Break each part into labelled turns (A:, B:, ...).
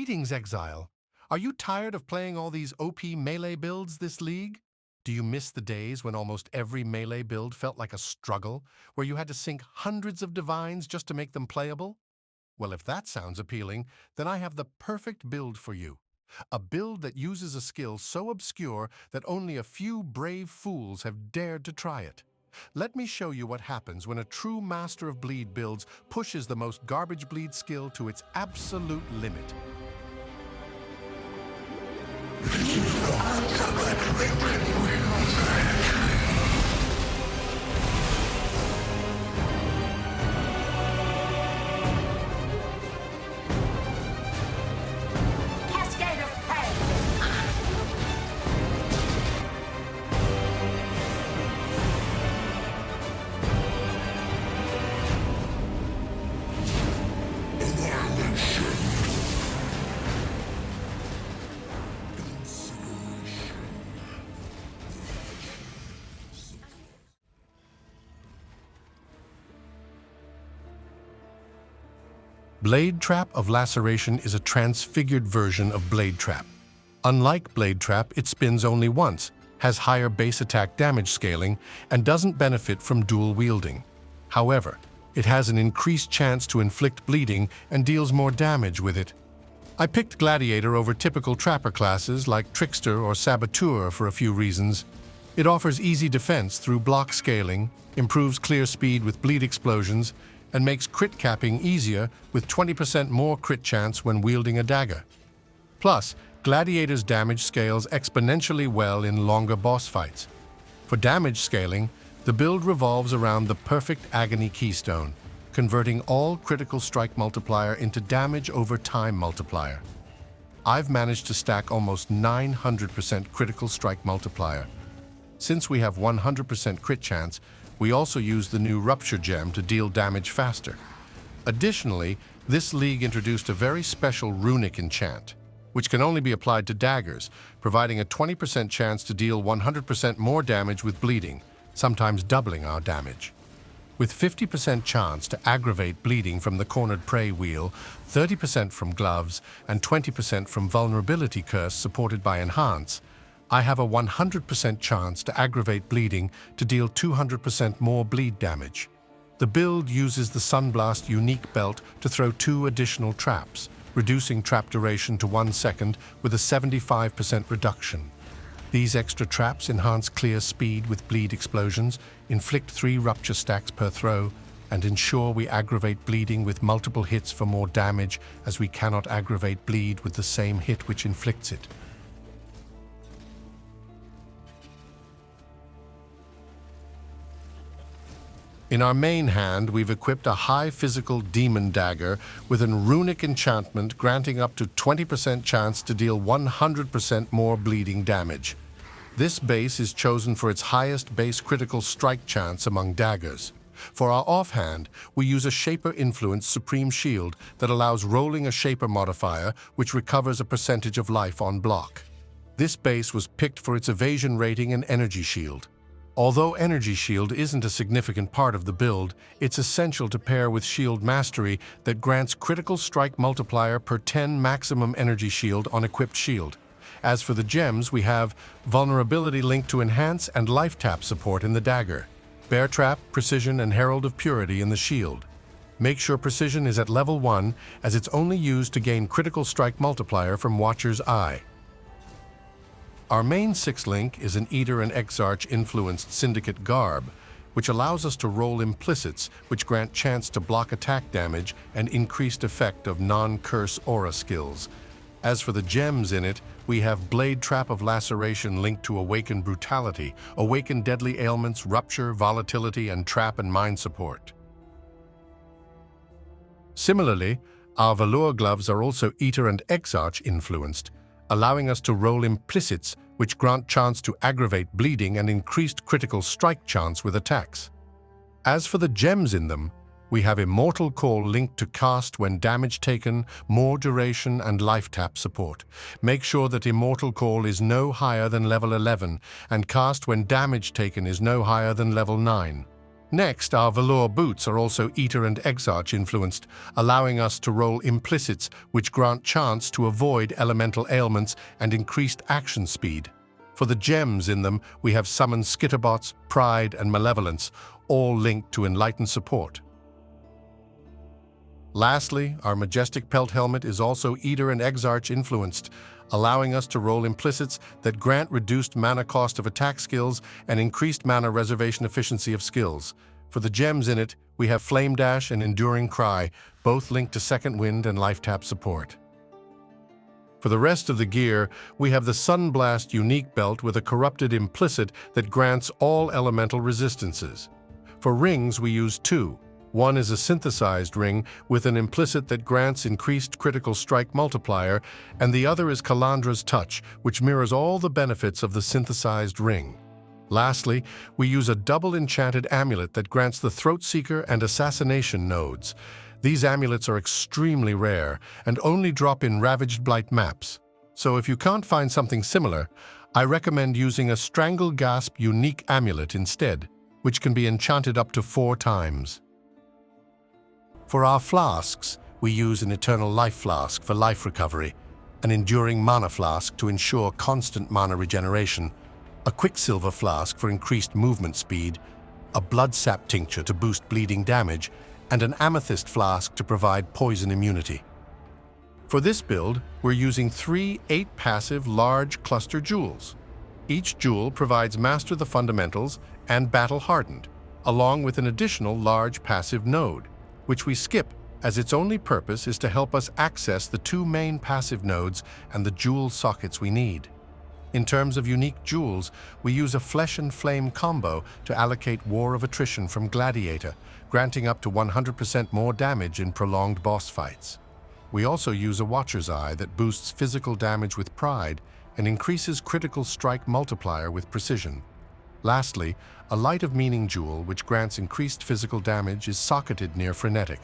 A: Greetings, Exile. Are you tired of playing all these OP melee builds this league? Do you miss the days when almost every melee build felt like a struggle, where you had to sink hundreds of divines just to make them playable? Well, if that sounds appealing, then I have the perfect build for you. A build that uses a skill so obscure that only a few brave fools have dared to try it. Let me show you what happens when a true master of bleed builds pushes the most garbage bleed skill to its absolute limit. Blade Trap of Laceration is a transfigured version of Blade Trap. Unlike Blade Trap, it spins only once, has higher base attack damage scaling, and doesn't benefit from dual wielding. However, it has an increased chance to inflict bleeding and deals more damage with it. I picked Gladiator over typical Trapper classes like Trickster or Saboteur for a few reasons. It offers easy defense through block scaling, improves clear speed with bleed explosions, and makes crit capping easier with 20% more crit chance when wielding a dagger. Plus, Gladiator's damage scales exponentially well in longer boss fights. For damage scaling, the build revolves around the perfect Agony keystone, converting all critical strike multiplier into damage over time multiplier. I've managed to stack almost 900% critical strike multiplier. Since we have 100% crit chance, we also use the new Rupture Gem to deal damage faster. Additionally, this league introduced a very special runic enchant, which can only be applied to daggers, providing a 20% chance to deal 100% more damage with bleeding, sometimes doubling our damage. With 50% chance to aggravate bleeding from the cornered prey wheel, 30% from gloves, and 20% from vulnerability curse supported by enhance, I have a 100% chance to aggravate bleeding to deal 200% more bleed damage. The build uses the Sunblast unique belt to throw 2 additional traps, reducing trap duration to 1 second with a 75% reduction. These extra traps enhance clear speed with bleed explosions, inflict 3 rupture stacks per throw, and ensure we aggravate bleeding with multiple hits for more damage, as we cannot aggravate bleed with the same hit which inflicts it. In our main hand, we've equipped a high physical demon dagger with a runic enchantment granting up to 20% chance to deal 100% more bleeding damage. This base is chosen for its highest base critical strike chance among daggers. For our offhand, we use a Shaper Influence Supreme Shield that allows rolling a Shaper modifier, which recovers a percentage of life on block. This base was picked for its evasion rating and energy shield. Although Energy Shield isn't a significant part of the build, it's essential to pair with Shield Mastery that grants critical strike multiplier per 10 maximum Energy Shield on equipped shield. As for the gems, we have Vulnerability linked to Enhance and Life Tap support in the dagger, Bear Trap, Precision, and Herald of Purity in the shield. Make sure Precision is at level 1, as it's only used to gain critical strike multiplier from Watcher's Eye. Our main 6-link is an Eater and Exarch-influenced Syndicate Garb, which allows us to roll implicits, which grant chance to block attack damage and increased effect of non-curse aura skills. As for the gems in it, we have Blade Trap of Laceration linked to Awaken Brutality, Awaken Deadly Ailments, Rupture, Volatility, and Trap and Mind support. Similarly, our Velour gloves are also Eater and Exarch-influenced, allowing us to roll implicits, which grant chance to aggravate bleeding and increased critical strike chance with attacks. As for the gems in them, we have Immortal Call linked to cast when damage taken, more duration, and life tap support. Make sure that Immortal Call is no higher than level 11, and cast when damage taken is no higher than level 9. Next, our velour boots are also Eater and Exarch influenced, allowing us to roll implicits which grant chance to avoid elemental ailments and increased action speed. For the gems in them, we have Summon Skitterbots, Pride, and Malevolence, all linked to Enlightened support. Lastly, our majestic pelt helmet is also Eater and Exarch influenced, allowing us to roll implicits that grant reduced mana cost of attack skills and increased mana reservation efficiency of skills. For the gems in it, we have Flame Dash and Enduring Cry, both linked to Second Wind and Life Tap support. For the rest of the gear, we have the Sunblast unique belt with a corrupted implicit that grants all elemental resistances. For rings, we use two. One is a synthesized ring with an implicit that grants increased critical strike multiplier, and the other is Kalandra's Touch, which mirrors all the benefits of the synthesized ring. Lastly, we use a double enchanted amulet that grants the Throat Seeker and Assassination nodes. These amulets are extremely rare and only drop in Ravaged Blight maps. So if you can't find something similar, I recommend using a Strangle Gasp unique amulet instead, which can be enchanted up to 4 times. For our flasks, we use an Eternal Life Flask for life recovery, an Enduring Mana Flask to ensure constant mana regeneration, a Quicksilver Flask for increased movement speed, a Blood Sap Tincture to boost bleeding damage, and an Amethyst Flask to provide poison immunity. For this build, we're using 3 8-passive large cluster jewels. Each jewel provides Master the Fundamentals and Battle Hardened, along with an additional large passive node, which we skip as its only purpose is to help us access the 2 main passive nodes and the jewel sockets we need. In terms of unique jewels, we use a Flesh and Flame combo to allocate War of Attrition from Gladiator, granting up to 100% more damage in prolonged boss fights. We also use a Watcher's Eye that boosts physical damage with Pride and increases critical strike multiplier with Precision. Lastly, a Light of Meaning jewel which grants increased physical damage is socketed near Frenetic.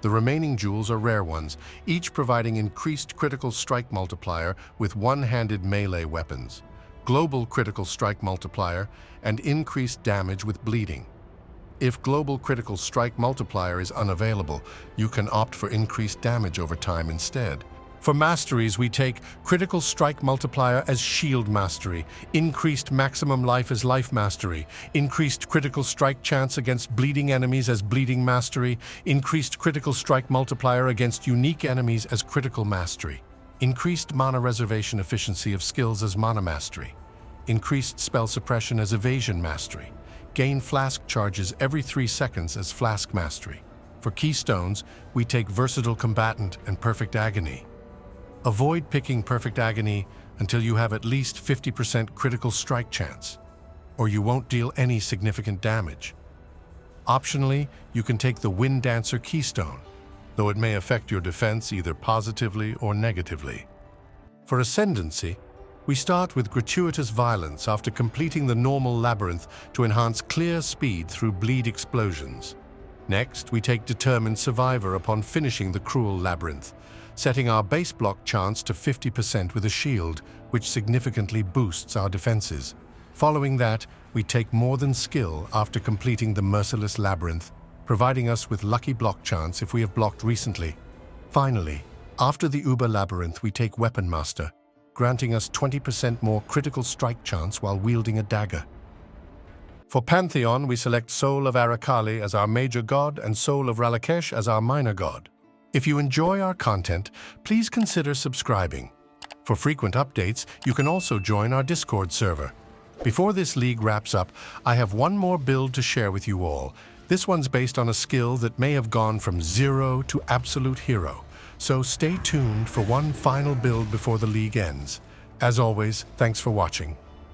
A: The remaining jewels are rare ones, each providing increased critical strike multiplier with one-handed melee weapons, global critical strike multiplier, and increased damage with bleeding. If global critical strike multiplier is unavailable, you can opt for increased damage over time instead. For masteries, we take Critical Strike Multiplier as Shield Mastery, Increased Maximum Life as Life Mastery, Increased Critical Strike Chance against Bleeding Enemies as Bleeding Mastery, Increased Critical Strike Multiplier against Unique Enemies as Critical Mastery, Increased Mana Reservation Efficiency of Skills as Mana Mastery, Increased Spell Suppression as Evasion Mastery, Gain Flask Charges every 3 seconds as Flask Mastery. For keystones, we take Versatile Combatant and Perfect Agony. Avoid picking Perfect Agony until you have at least 50% critical strike chance, or you won't deal any significant damage. Optionally, you can take the Wind Dancer Keystone, though it may affect your defense either positively or negatively. For Ascendancy, we start with Gratuitous Violence after completing the normal labyrinth to enhance clear speed through bleed explosions. Next, we take Determined Survivor upon finishing the Cruel Labyrinth, setting our base block chance to 50% with a shield, which significantly boosts our defenses. Following that, we take More Than Skill after completing the Merciless Labyrinth, providing us with lucky block chance if we have blocked recently. Finally, after the Uber Labyrinth, we take Weapon Master, granting us 20% more critical strike chance while wielding a dagger. For Pantheon, we select Soul of Arakali as our major god and Soul of Ralakesh as our minor god. If you enjoy our content, please consider subscribing. For frequent updates, you can also join our Discord server. Before this league wraps up, I have one more build to share with you all. This one's based on a skill that may have gone from 0 to absolute hero. So stay tuned for one final build before the league ends. As always, thanks for watching.